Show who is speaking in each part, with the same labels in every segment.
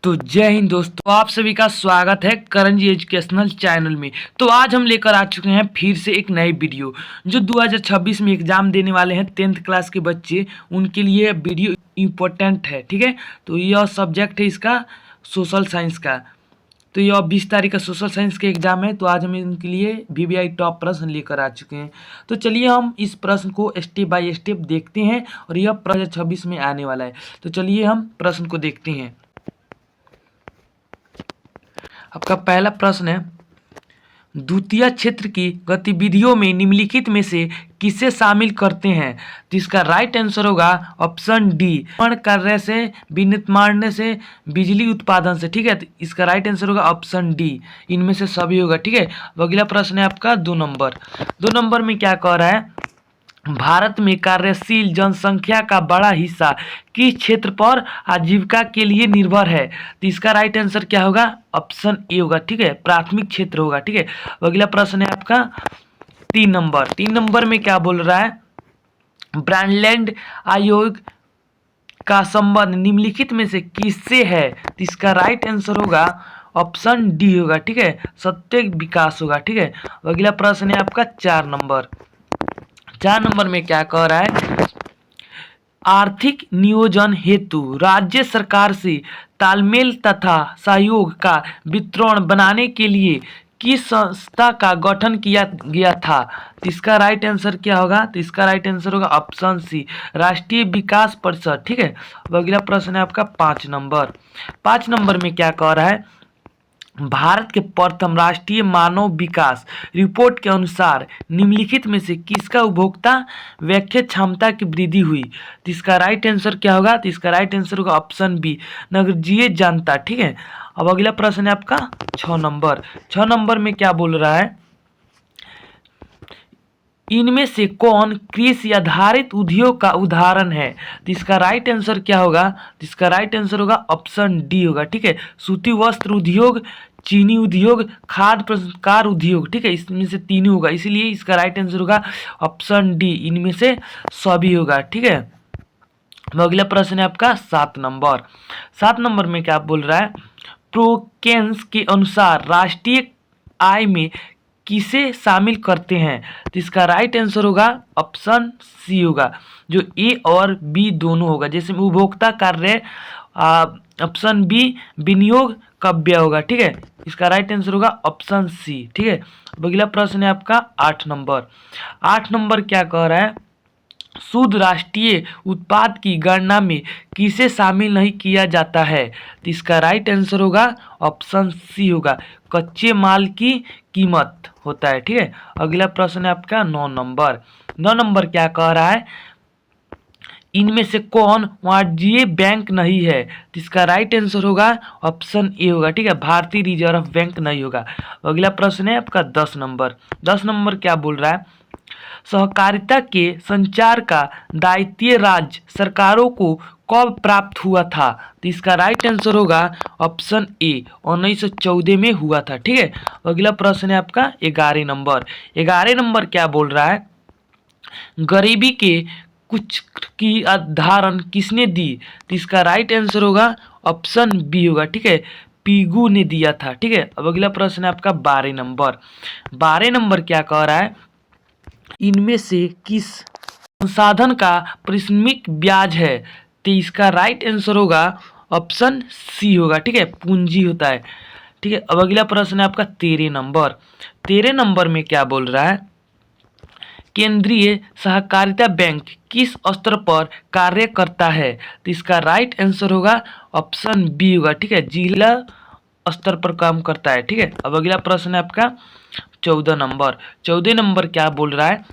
Speaker 1: तो जय हिंद दोस्तों, आप सभी का स्वागत है करण जी एजुकेशनल चैनल में। तो आज हम लेकर आ चुके हैं फिर से एक नई वीडियो जो 2026 में एग्जाम देने वाले हैं 10th क्लास के बच्चे, उनके लिए वीडियो इम्पोर्टेंट है। ठीक है, तो यह सब्जेक्ट है इसका सोशल साइंस का। तो यह 20 तारीख का सोशल साइंस के एग्जाम है। तो आज हम इनके लिए वीवीआई टॉप प्रश्न लेकर आ चुके हैं। तो चलिए हम इस प्रश्न को स्टेप बाय स्टेप देखते हैं और यह 2026 में आने वाला है। तो चलिए हम प्रश्न को देखते हैं। आपका पहला प्रश्न है, द्वितीय क्षेत्र की गतिविधियों में निम्नलिखित में से किसे शामिल करते हैं? तो इसका राइट आंसर होगा ऑप्शन डी, निर्माण कार्य से, विनिर्माण से, बिजली उत्पादन से। ठीक है, तो इसका राइट आंसर होगा ऑप्शन डी, इनमें से सभी होगा। ठीक है, अगला प्रश्न है आपका 2 नंबर में क्या कह रहा है, भारत में कार्यशील जनसंख्या का बड़ा हिस्सा किस क्षेत्र पर आजीविका के लिए निर्भर है? तो इसका राइट आंसर क्या होगा? ऑप्शन ए होगा। ठीक है, प्राथमिक क्षेत्र होगा। ठीक है, अगला प्रश्न है आपका 3 नंबर। 3 नंबर में क्या बोल रहा है, ब्रांडलैंड आयोग का संबंध निम्नलिखित में से किससे है? तो इसका राइट आंसर होगा ऑप्शन डी होगा। ठीक है, सत्य विकास होगा। ठीक है, अगला प्रश्न है आपका 4 नंबर। 4 नंबर में क्या कह रहा है, आर्थिक नियोजन हेतु राज्य सरकार से तालमेल तथा सहयोग का वितरण बनाने के लिए किस संस्था का गठन किया गया था? तो इसका राइट आंसर क्या होगा? तो इसका राइट आंसर होगा ऑप्शन सी, राष्ट्रीय विकास परिषद। ठीक है, अगला प्रश्न है आपका 5 नंबर। 5 नंबर में क्या कह रहा है, भारत के प्रथम राष्ट्रीय मानव विकास रिपोर्ट के अनुसार निम्नलिखित में से किसका उपभोक्ता व्याख्या क्षमता की वृद्धि हुई? तो इसका राइट आंसर क्या होगा? तो इसका राइट आंसर होगा ऑप्शन बी, नगरीय जनता। ठीक है, अब अगला प्रश्न है आपका 6 नंबर। 6 नंबर में क्या बोल रहा है, इनमें से कौन कृषि आधारित उद्योग का उदाहरण है? तो इसका राइट आंसर क्या होगा? तो इसका राइट आंसर होगा ऑप्शन डी होगा। ठीक है, सूती वस्त्र उद्योग, चीनी उद्योग, खाद्य प्रसंस्कार उद्योग। ठीक है, इसमें से तीनों होगा, इसीलिए इसका राइट आंसर होगा ऑप्शन डी, इनमें से सभी होगा। ठीक है, अगला प्रश्न है आपका 7 नंबर। 7 नंबर में क्या बोल रहा है, प्रोकेन्स के अनुसार राष्ट्रीय आय में किसे शामिल करते हैं? तो इसका राइट आंसर होगा ऑप्शन सी होगा, जो ए और बी दोनों होगा। जैसे उपभोक्ता कार्य ऑप्शन बी, विनियोग कव्य होगा। ठीक है, इसका राइट आंसर होगा ऑप्शन सी। ठीक है, अगला प्रश्न है आपका 8 नंबर। 8 नंबर क्या कह रहा है, शुद्ध राष्ट्रीय उत्पाद की गणना में किसे शामिल नहीं किया जाता है? तो इसका राइट आंसर होगा ऑप्शन सी होगा, कच्चे माल की कीमत होता है। ठीक है, अगला प्रश्न है आपका 9 नंबर। 9 नंबर क्या कह रहा है, इनमें से कौन वाणिज्य बैंक नहीं है? तो इसका राइट आंसर होगा ऑप्शन ए होगा। ठीक है, भारतीय रिजर्व बैंक नहीं होगा। अगला प्रश्न है आपका 10 नंबर। 10 नंबर क्या बोल रहा है, सहकारिता के संचार का दायित्व राज्य सरकारों को कब प्राप्त हुआ था? तो इसका राइट आंसर होगा ऑप्शन ए, 1914 में हुआ था। ठीक है, अगला प्रश्न है आपका 11 नंबर। 11 नंबर क्या बोल रहा है, गरीबी के कुछ की उदाहरण किसने दी? तो इसका राइट आंसर होगा ऑप्शन बी होगा। ठीक है, पीगू ने दिया था। ठीक है, अब अगला प्रश्न है आपका 12 नंबर। 12 नंबर क्या कह रहा है, इनमें से किस संसाधन का पारिश्रमिक ब्याज है? तो इसका राइट आंसर होगा ऑप्शन सी होगा। ठीक है, पूंजी होता है। ठीक है, अब अगला प्रश्न है आपका 13 नंबर। 13 नंबर में क्या बोल रहा है, केंद्रीय सहकारिता बैंक किस स्तर पर कार्य करता है? तो इसका राइट आंसर होगा ऑप्शन बी होगा। ठीक है, जिला स्तर पर काम करता है। ठीक है, अब अगला प्रश्न है आपका 14 नंबर। 14 नंबर क्या बोल रहा है,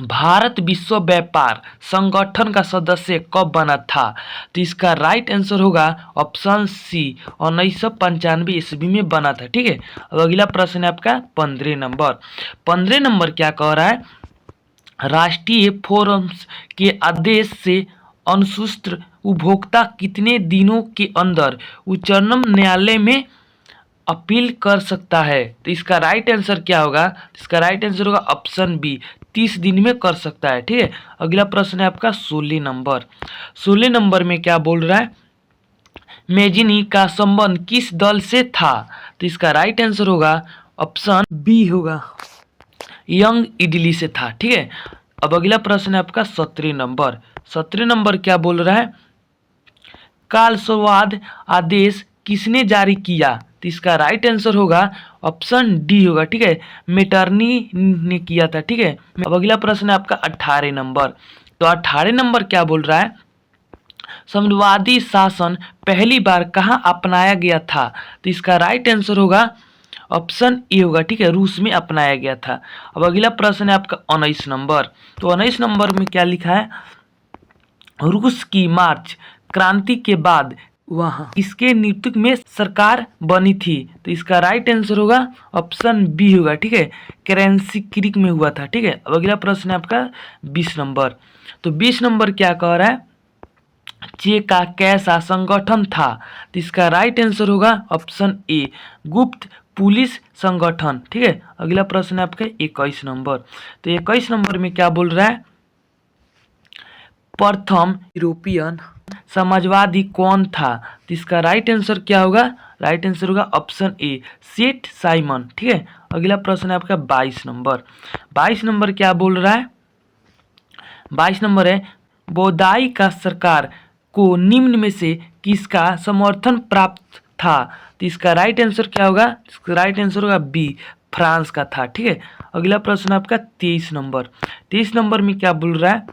Speaker 1: भारत विश्व व्यापार संगठन का सदस्य कब बना था? तो इसका राइट आंसर होगा ऑप्शन सी, 1995 ईस्वी में बना था। ठीक है, अब अगला प्रश्न है आपका 15 नंबर। 15 नंबर क्या कह रहा है, राष्ट्रीय फोरम्स के आदेश से अनुसूचित उपभोक्ता कितने दिनों के अंदर उच्चतम न्यायालय में अपील कर सकता है? तो इसका राइट आंसर क्या होगा? इसका राइट आंसर होगा ऑप्शन बी, 30 दिन में कर सकता है। ठीक है, अगला प्रश्न है आपका 16 नंबर। 16 नंबर में क्या बोल रहा है, मेजिनी का संबंध किस दल से था? तो इसका राइट आंसर होगा ऑप्शन बी होगा, यंग इडली से था। ठीक है, अब अगला प्रश्न है आपका 17 नंबर। 17 नंबर क्या बोल रहा है? काल संवाद आदेश किसने जारी किया? तो इसका राइट आंसर होगा ऑप्शन डी होगा। ठीक है, मेटरनी ने किया था। ठीक है, अब अगला प्रश्न है आपका 18 नंबर। तो 18 नंबर क्या बोल रहा है? साम्यवादी शासन पहली बार कहाँ अपनाया गया था? तो इसका राइट आंसर होगा ऑप्शन ए होगा। ठीक है, रूस में अपनाया गया था। अब अगला प्रश्न है आपका 19 नंबर। तो 19 नंबर में क्या लिखा है? रूस की मार्च क्रांति के बाद वहाँ इसके नेतृत्व में सरकार बनी थी। तो इसका राइट आंसर होगा ऑप्शन बी होगा। ठीक है, करेंसी क्रिक में हुआ था। ठीक है, अब अगला प्रश्न है आपका 20 नंबर। तो 20 नंबर क्या कह रहा है? चे का कैसा संगठन था? तो इसका राइट आंसर होगा ऑप्शन ए, गुप्त पुलिस संगठन। ठीक है, अगला प्रश्न है आपका 21 नंबर। तो 21 नंबर में क्या बोल रहा है? प्रथम यूरोपियन समाजवादी कौन था? तो इसका राइट आंसर क्या होगा? राइट आंसर होगा ऑप्शन ए, सेठ साइमन। ठीक है, अगला प्रश्न है आपका 22 नंबर। 22 नंबर क्या बोल रहा है? 22 नंबर है, बोदाई का सरकार को निम्न में से किसका समर्थन प्राप्त था? तो इसका राइट आंसर क्या होगा? इसका राइट आंसर होगा बी, फ्रांस का था। ठीक है, अगला प्रश्न आपका 23 नंबर। 23 नंबर में क्या बोल रहा है?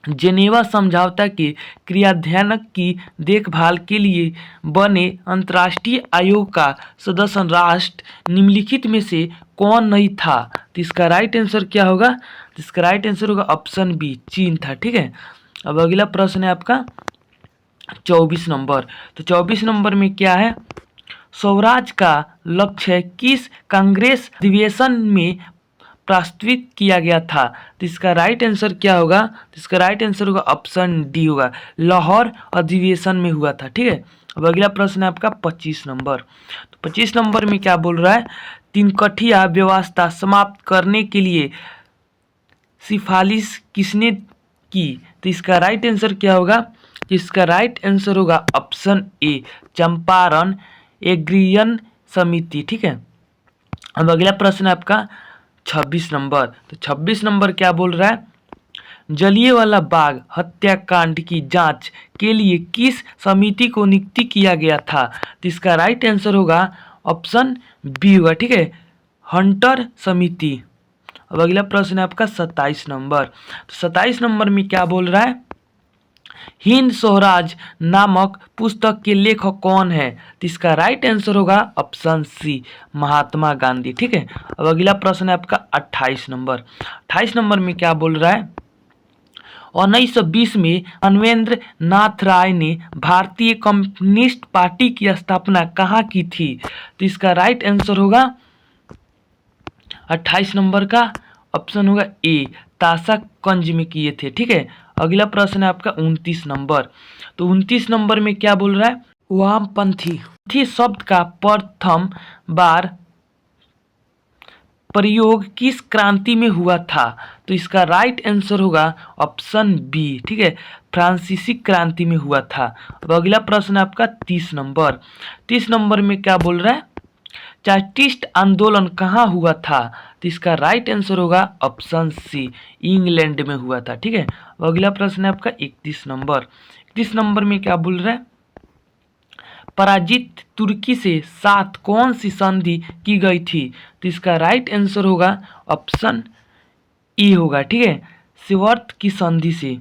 Speaker 1: जेनेवा समझौता के क्रियान्वयन की देखभाल के लिए बने अंतर्राष्ट्रीय आयोग का सदस्य राष्ट्र निम्नलिखित में से कौन नहीं था? तो इसका राइट आंसर क्या होगा? तो इसका राइट आंसर होगा ऑप्शन बी, चीन था। ठीक है, अब अगला प्रश्न है आपका 24 नंबर। तो 24 नंबर में क्या है? स्वराज का लक्ष्य किस कांग्रेस अधिवेशन में प्रस्तावित किया गया था? तो इसका राइट आंसर क्या होगा? तो इसका राइट आंसर होगा ऑप्शन डी होगा, लाहौर अधिवेशन में हुआ था। ठीक है, अब अगला प्रश्न है आपका 25 नंबर। तो 25 नंबर में क्या बोल रहा है? तीनकठिया व्यवस्था समाप्त करने के लिए सिफारिश किसने की? तो इसका राइट आंसर क्या होगा? इसका राइट आंसर होगा ऑप्शन ए, चंपारण एग्रीयन समिति। ठीक है, अब अगला प्रश्न है आपका 26 नंबर। तो 26 नंबर क्या बोल रहा है? जलियांवाला बाग हत्याकांड की जांच के लिए किस समिति को नियुक्त किया गया था? तो इसका राइट आंसर होगा ऑप्शन बी होगा। ठीक है, हंटर समिति। अब अगला प्रश्न है आपका 27 नंबर। तो 27 नंबर में क्या बोल रहा है? हिंद स्वराज नामक पुस्तक के लेखक कौन है? तो इसका राइट आंसर होगा ऑप्शन सी, महात्मा गांधी। ठीक है, अब अगला प्रश्न है आपका 28 नंबर। 28 नंबर में क्या बोल रहा है? 1920 में मानवेंद्र नाथ राय ने भारतीय कम्युनिस्ट पार्टी की स्थापना कहाँ की थी? तो इसका राइट आंसर होगा 28 नंबर का ऑप्शन होगा ए, ताशाकंज में किए थे। ठीक है, अगला प्रश्न है आपका 29 नंबर। तो 29 नंबर में क्या बोल रहा है? वामपंथी शब्द का प्रथम बार प्रयोग किस क्रांति में हुआ था? तो इसका राइट आंसर होगा ऑप्शन बी। ठीक है, फ्रांसीसी क्रांति में हुआ था। अब अगला प्रश्न है आपका 30 नंबर। 30 नंबर में क्या बोल रहा है? चार्टिस्ट आंदोलन कहाँ हुआ था? तो इसका राइट आंसर होगा ऑप्शन सी, इंग्लैंड में हुआ था। ठीक है, अब अगला प्रश्न है आपका 31 नंबर। 31 नंबर में क्या बोल रहा है? पराजित तुर्की से साथ कौन सी संधि की गई थी? तो इसका राइट आंसर होगा ऑप्शन ई होगा। ठीक है, सिवर्त की संधि से,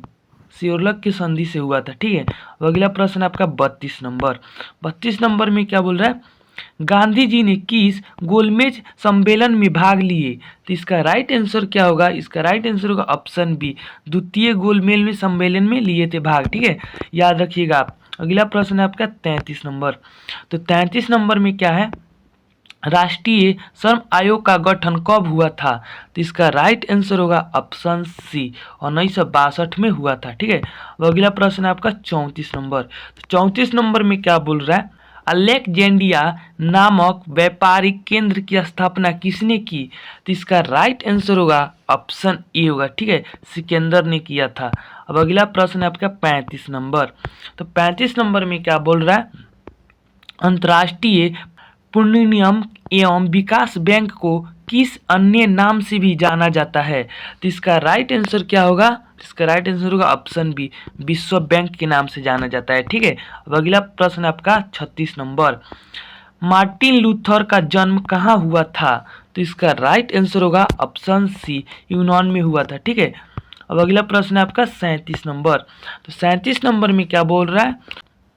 Speaker 1: सियोलक की संधि से हुआ था। ठीक है, अब अगला प्रश्न आपका 32 नंबर। 32 नंबर में क्या बोल रहा है? गांधी जी ने किस गोलमेज सम्मेलन में भाग लिए? तो इसका राइट आंसर क्या होगा? इसका राइट आंसर होगा ऑप्शन बी, द्वितीय गोलमेज में सम्मेलन में लिए थे भाग। ठीक है, याद रखिएगा आप। अगला प्रश्न है आपका 33 नंबर। तो 33 नंबर में क्या है? राष्ट्रीय श्रम आयोग का गठन कब हुआ था? तो इसका राइट आंसर होगा ऑप्शन सी, 1962 में हुआ था। ठीक है, अब अगला प्रश्न है आपका 34 नंबर। तो 34 नंबर में क्या बोल रहा है? अलेक्जेंड्रिया नामक व्यापारिक केंद्र की स्थापना किसने की? तो इसका राइट आंसर होगा ऑप्शन ए होगा, ठीक है, सिकंदर ने किया था। अब अगला प्रश्न है आपका 35 नंबर। तो 35 नंबर में क्या बोल रहा है, अंतर्राष्ट्रीय पुनर्विनिमय एवं विकास बैंक को किस अन्य नाम से भी जाना जाता है? तो इसका राइट आंसर क्या होगा? इसका राइट आंसर होगा ऑप्शन बी, विश्व बैंक के नाम से जाना जाता है, ठीक है। अब अगला प्रश्न आपका 36 नंबर, मार्टिन लूथर का जन्म कहाँ हुआ था? तो इसका राइट आंसर होगा ऑप्शन सी, यूनान में हुआ था, ठीक है। अब अगला प्रश्न है आपका 37 नंबर। तो 37 नंबर में क्या बोल रहा है,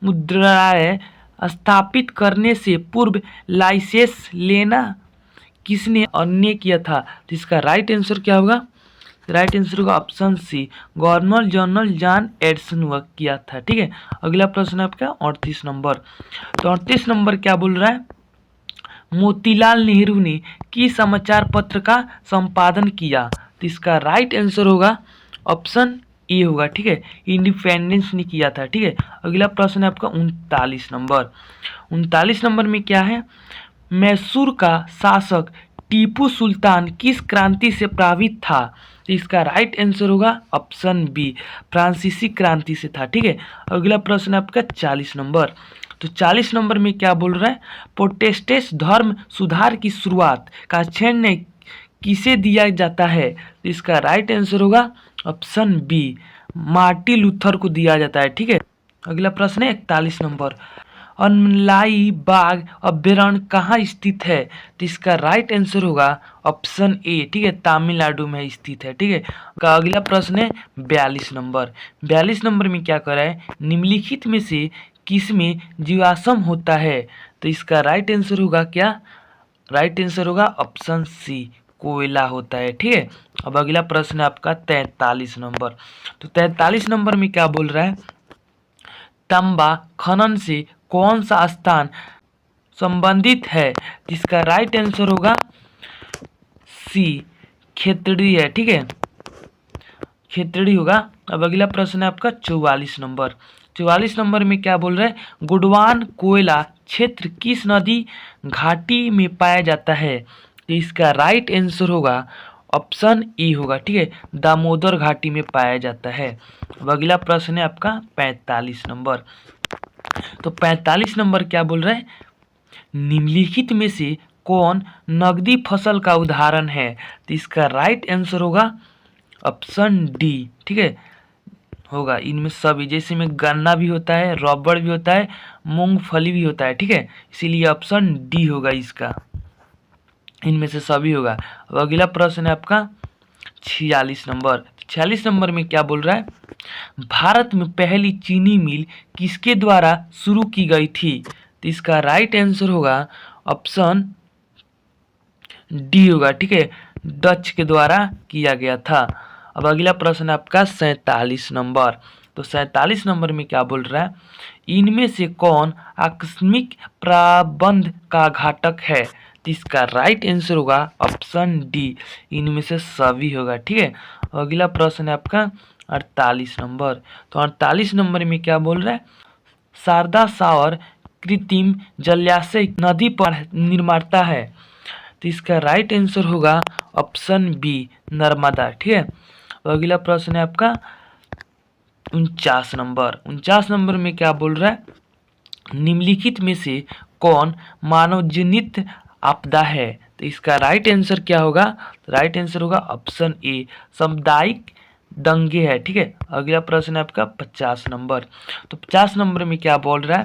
Speaker 1: मुद्रालय स्थापित करने से पूर्व लाइसेंस लेना किसने अन्य किया था? तो इसका राइट आंसर क्या होगा? राइट आंसर होगा option C, governor general John Addison हुआ किया था, ठीक है। अगला प्रश्न आपका 38 नंबर। तो 38 नंबर क्या बोल रहा है, मोतीलाल नेहरू ने किस समाचार पत्र का संपादन किया? तो इसका राइट आंसर होगा ऑप्शन ए होगा, ठीक है, इंडिपेंडेंस ने किया था, ठीक है। अगला प्रश्न है आपका 39 नंबर। 39 नंबर में क्या है, मैसूर का शासक टीपू सुल्तान किस क्रांति से प्रभावित था? तो इसका राइट आंसर होगा ऑप्शन बी, फ्रांसीसी क्रांति से था, ठीक है। अगला प्रश्न आपका 40 नंबर। तो 40 नंबर में क्या बोल रहा है, प्रोटेस्टेंट धर्म सुधार की शुरुआत का श्रेय किसे दिया जाता है? तो इसका राइट आंसर होगा ऑप्शन बी, मार्टिन लूथर को दिया जाता है, ठीक है। अगला प्रश्न है 41 नंबर, अनलाई बाघ अभ्यारण्य कहाँ स्थित है? तो इसका राइट आंसर होगा ऑप्शन ए, ठीक है, तमिलनाडु में स्थित है, ठीक है। अगला प्रश्न है 42 नंबर। 42 नंबर में क्या कर रहा है, निम्नलिखित में से किसमें जीवाश्म होता है? तो इसका राइट आंसर होगा क्या? राइट आंसर होगा ऑप्शन सी, कोयला होता है, ठीक है। अब अगला प्रश्न है आपका 43 नंबर। तो 43 नंबर में क्या बोल रहा है, तांबा खनन से कौन सा स्थान संबंधित है? इसका राइट आंसर होगा सी, खेतड़ी है, ठीक है, खेतड़ी होगा। अब अगला प्रश्न है आपका 44 नंबर। 44 नंबर में क्या बोल रहे हैं, गुडवान कोयला क्षेत्र किस नदी घाटी में पाया जाता है? तो इसका राइट आंसर होगा ऑप्शन ए होगा, ठीक है, दामोदर घाटी में पाया जाता है। अब अगला प्रश्न है आपका 45 नंबर। तो 45 नंबर क्या बोल रहे हैं, निम्नलिखित में से कौन नकदी फसल का उदाहरण है? तो इसका राइट आंसर होगा ऑप्शन डी, ठीक है, होगा इनमें सभी, जैसे में गन्ना भी होता है, रबड़ भी होता है, मूंगफली भी होता है, ठीक है, इसीलिए ऑप्शन डी होगा इसका, इनमें से सभी होगा। अब अगला प्रश्न है आपका 46 नंबर। 46 नंबर में क्या बोल रहा है, भारत में पहली चीनी मिल किसके द्वारा शुरू की गई थी? तो इसका राइट आंसर होगा ऑप्शन डी होगा, ठीक है, डच के द्वारा किया गया था। अब अगला प्रश्न आपका 47 नंबर। तो 47 नंबर में क्या बोल रहा है, इनमें से कौन आकस्मिक प्रबंध का घटक है? तो इसका राइट आंसर होगा ऑप्शन डी, इनमें से सभी होगा, ठीक है। अगला प्रश्न है आपका 48 नंबर। तो 48 नंबर में क्या बोल रहा है, शारदा सावर कृत्रिम जलाशय नदी पर निर्माता है? तो इसका राइट आंसर होगा ऑप्शन बी, नर्मदा, ठीक है। अगला प्रश्न है आपका 49 नंबर। 49 नंबर में क्या बोल रहा है, निम्नलिखित में से कौन मानवजनित आपदा है? तो इसका राइट आंसर क्या होगा? राइट आंसर होगा ऑप्शन ए, सामुदायिक दंगे है, ठीक है। अगला प्रश्न है आपका 50 नंबर। तो 50 नंबर में क्या बोल रहा है,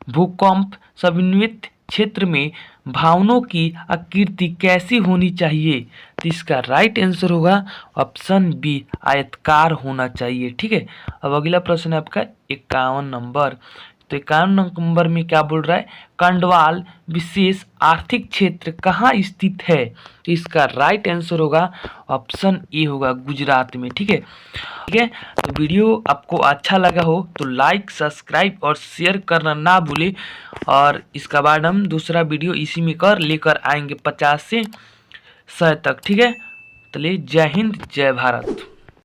Speaker 1: भूकंप समन्वित क्षेत्र में भवनों की आकृति कैसी होनी चाहिए? तो इसका राइट आंसर होगा ऑप्शन बी, आयताकार होना चाहिए, ठीक है। अब अगला प्रश्न है आपका 51 नंबर। तो 51 नंबर में क्या बोल रहा है, कंडवाल विशेष आर्थिक क्षेत्र कहाँ स्थित है? तो इसका राइट आंसर होगा ऑप्शन ए होगा, गुजरात में, ठीक है। ठीक है, तो वीडियो आपको अच्छा लगा हो तो लाइक, सब्सक्राइब और शेयर करना ना भूले। और इसका बाद हम दूसरा वीडियो इसी में लेकर आएंगे 50 से 100 तक, ठीक है। चलिए, जय हिंद, जय भारत।